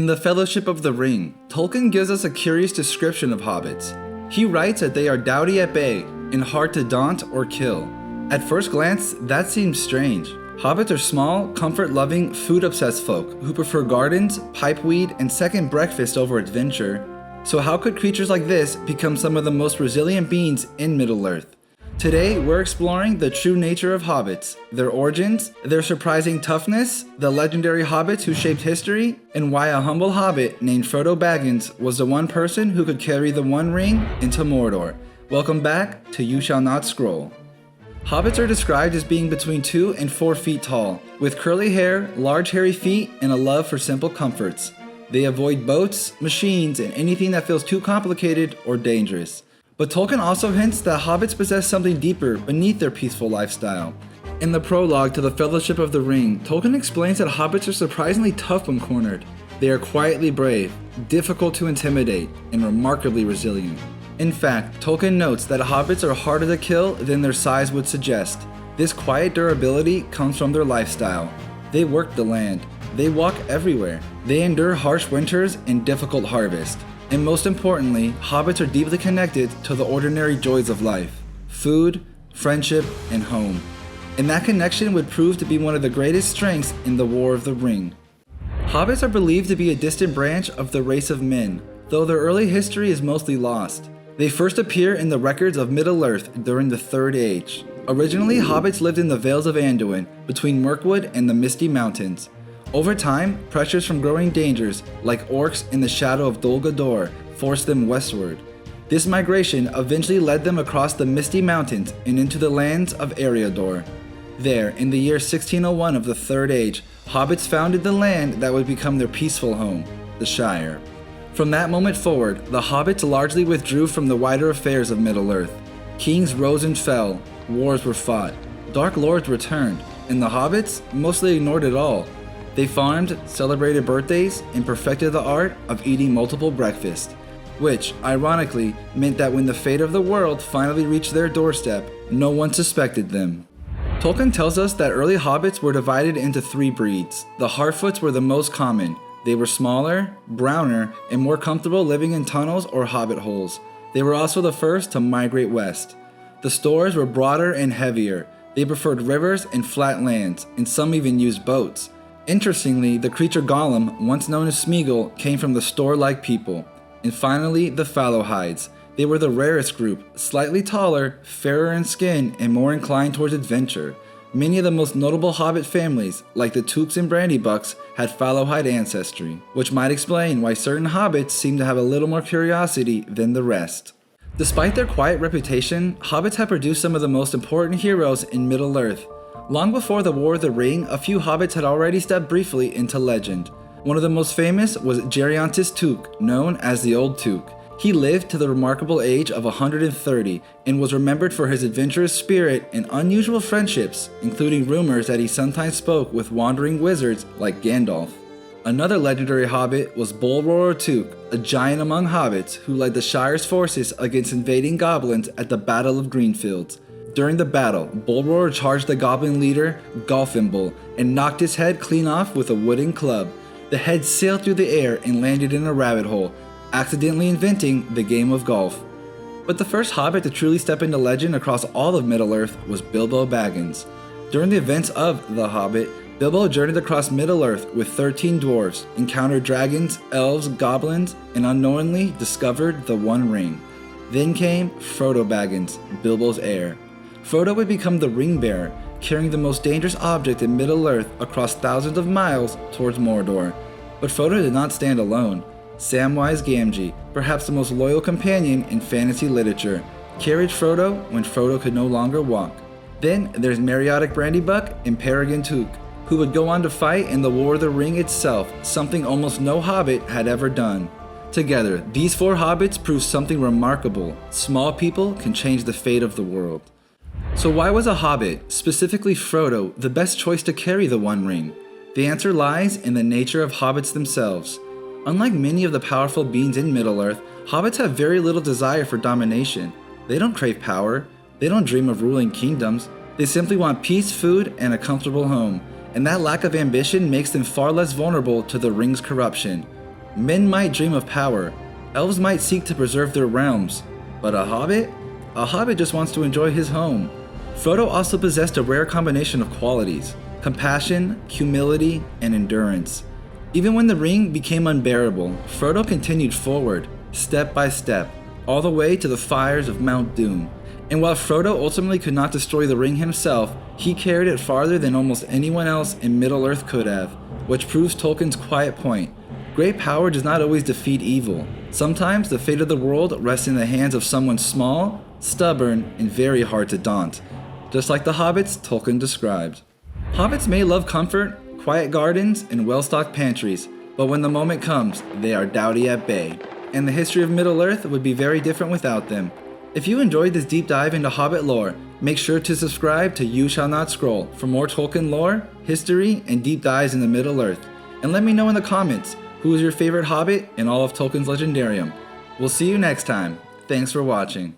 In The Fellowship of the Ring, Tolkien gives us a curious description of hobbits. He writes that they are doughty at bay and hard to daunt or kill. At first glance, that seems strange. Hobbits are small, comfort-loving, food-obsessed folk who prefer gardens, pipeweed, and second breakfast over adventure. So how could creatures like this become some of the most resilient beings in Middle-earth? Today, we're exploring the true nature of hobbits, their origins, their surprising toughness, the legendary hobbits who shaped history, and why a humble hobbit named Frodo Baggins was the one person who could carry the One Ring into Mordor. Welcome back to You Shall Not Scroll. Hobbits are described as being between 2 and 4 feet tall, with curly hair, large hairy feet, and a love for simple comforts. They avoid boats, machines, and anything that feels too complicated or dangerous. But Tolkien also hints that hobbits possess something deeper beneath their peaceful lifestyle. In the prologue to The Fellowship of the Ring, Tolkien explains that hobbits are surprisingly tough when cornered. They are quietly brave, difficult to intimidate, and remarkably resilient. In fact, Tolkien notes that hobbits are harder to kill than their size would suggest. This quiet durability comes from their lifestyle. They work the land. They walk everywhere. They endure harsh winters and difficult harvests. And most importantly, hobbits are deeply connected to the ordinary joys of life: food, friendship, and home. And that connection would prove to be one of the greatest strengths in the War of the Ring. Hobbits are believed to be a distant branch of the race of men, though their early history is mostly lost. They first appear in the records of Middle-earth during the Third Age. Originally, hobbits lived in the Vales of Anduin, between Mirkwood and the Misty Mountains. Over time, pressures from growing dangers, like orcs in the shadow of Dol Guldur, forced them westward. This migration eventually led them across the Misty Mountains and into the lands of Eriador. There, in the year 1601 of the Third Age, hobbits founded the land that would become their peaceful home, the Shire. From that moment forward, the hobbits largely withdrew from the wider affairs of Middle-earth. Kings rose and fell, wars were fought, dark lords returned, and the hobbits mostly ignored it all. They farmed, celebrated birthdays, and perfected the art of eating multiple breakfasts, which, ironically, meant that when the fate of the world finally reached their doorstep, no one suspected them. Tolkien tells us that early hobbits were divided into 3 breeds. The Harfoots were the most common. They were smaller, browner, and more comfortable living in tunnels or hobbit holes. They were also the first to migrate west. The Stoors were broader and heavier. They preferred rivers and flat lands, and some even used boats. Interestingly, the creature Gollum, once known as Smeagol, came from the Stoor-like people. And finally, the Fallohides. They were the rarest group, slightly taller, fairer in skin, and more inclined towards adventure. Many of the most notable hobbit families, like the Tooks and Brandybucks, had Fallowhide ancestry, which might explain why certain hobbits seem to have a little more curiosity than the rest. Despite their quiet reputation, hobbits have produced some of the most important heroes in Middle-earth. Long before the War of the Ring, a few hobbits had already stepped briefly into legend. One of the most famous was Geriantis Took, known as the Old Took. He lived to the remarkable age of 130 and was remembered for his adventurous spirit and unusual friendships, including rumors that he sometimes spoke with wandering wizards like Gandalf. Another legendary hobbit was Bullroarer Took, a giant among hobbits who led the Shire's forces against invading goblins at the Battle of Greenfields. During the battle, Bullroarer charged the goblin leader, Golfinbull, and knocked his head clean off with a wooden club. The head sailed through the air and landed in a rabbit hole, accidentally inventing the game of golf. But the first hobbit to truly step into legend across all of Middle-earth was Bilbo Baggins. During the events of The Hobbit, Bilbo journeyed across Middle-earth with 13 dwarves, encountered dragons, elves, goblins, and unknowingly discovered the One Ring. Then came Frodo Baggins, Bilbo's heir. Frodo would become the ring bearer, carrying the most dangerous object in Middle-earth across thousands of miles towards Mordor. But Frodo did not stand alone. Samwise Gamgee, perhaps the most loyal companion in fantasy literature, carried Frodo when Frodo could no longer walk. Then there's Meriadoc Brandybuck and Peregrine Took, who would go on to fight in the War of the Ring itself, something almost no hobbit had ever done. Together, these 4 hobbits prove something remarkable: small people can change the fate of the world. So why was a hobbit, specifically Frodo, the best choice to carry the One Ring? The answer lies in the nature of hobbits themselves. Unlike many of the powerful beings in Middle-earth, hobbits have very little desire for domination. They don't crave power. They don't dream of ruling kingdoms. They simply want peace, food, and a comfortable home. And that lack of ambition makes them far less vulnerable to the ring's corruption. Men might dream of power, elves might seek to preserve their realms, but a hobbit? A hobbit just wants to enjoy his home. Frodo also possessed a rare combination of qualities: compassion, humility, and endurance. Even when the ring became unbearable, Frodo continued forward, step by step, all the way to the fires of Mount Doom. And while Frodo ultimately could not destroy the ring himself, he carried it farther than almost anyone else in Middle-earth could have, which proves Tolkien's quiet point. Great power does not always defeat evil. Sometimes the fate of the world rests in the hands of someone small, stubborn, and very hard to daunt, just like the hobbits Tolkien described. Hobbits may love comfort, quiet gardens, and well-stocked pantries, but when the moment comes, they are doughty at bay, and the history of Middle-earth would be very different without them. If you enjoyed this deep dive into Hobbit lore, make sure to subscribe to You Shall Not Scroll for more Tolkien lore, history, and deep dives in the Middle-earth. And let me know in the comments, who is your favorite Hobbit in all of Tolkien's Legendarium. We'll see you next time. Thanks for watching.